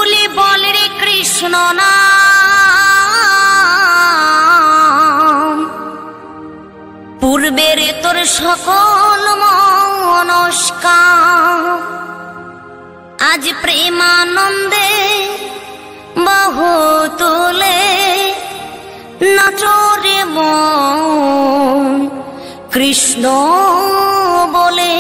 তুলি বল রে কৃষ্ণ নাম, পূর্বের তোর সকল মনস্কাম আজ প্রেমানন্দে বাহু তুলে নাচরে মন কৃষ্ণ বলে।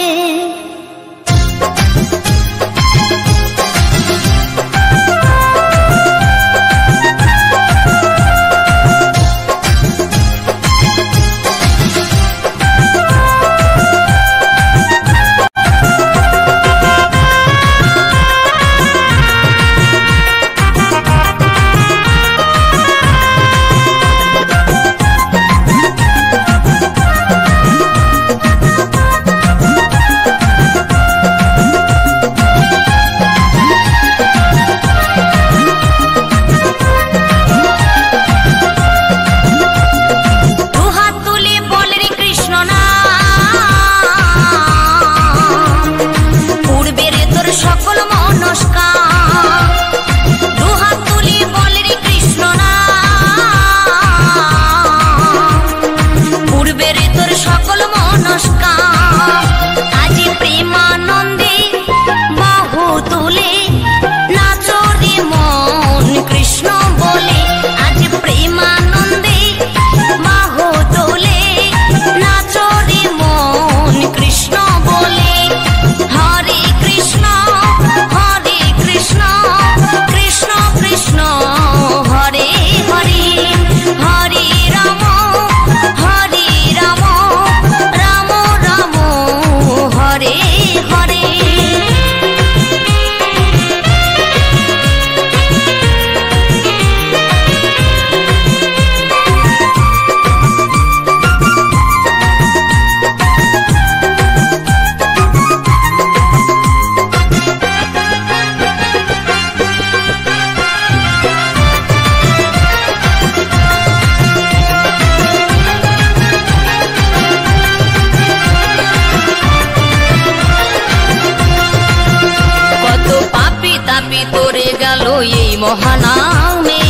মহানামে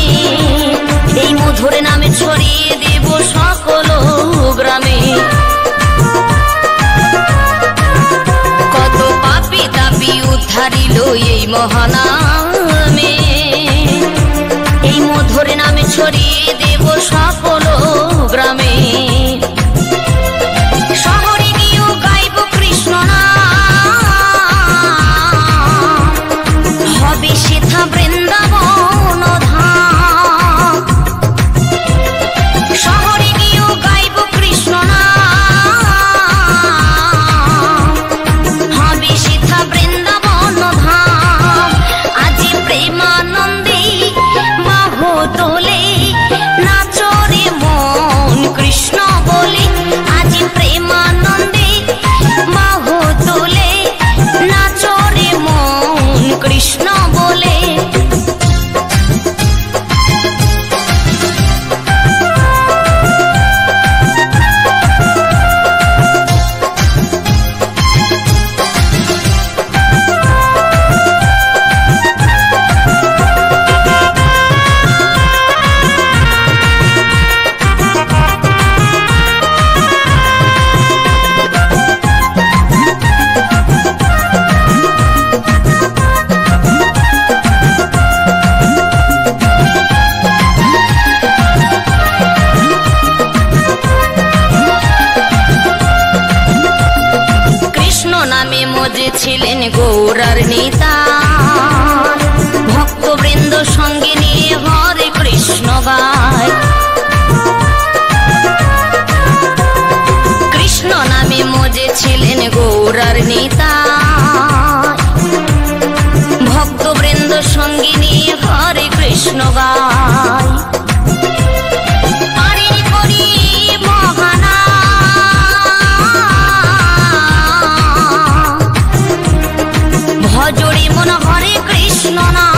এই মধুর নামে ছড়িয়ে দেব সকল গ্রামে। কত পাপী তাপী উদ্ধারিল এই মহানামে, এই মধুর নামে ছড়িয়ে দেব সকল গ্রামে। শহরে গিয়েও গাইব কৃষ্ণ নাম, হবে সেথা বৃন্দাবন ধাম। শহরে গিয়েও গাইব কৃষ্ণ নাম, হবে সেথা বৃন্দাবন ধাম। আজ প্রেমানন্দে বাহু তোলে নাচরে মন কৃষ্ণ বলে। আজ প্রেমানন্দে বাহু তোলে নাচরে মন কৃষ্ণ বলে। ছিলেন গৌরার নেতা, ভক্তবৃন্দ সঙ্গে নিয়ে হরে কৃষ্ণ গায়। কৃষ্ণ নামে মজে ছিলেন গৌরার নেতা, ভক্তবৃন্দ সঙ্গে নিয়ে হরে কৃষ্ণ গায়। ভজরে মন হরে কৃষ্ণ না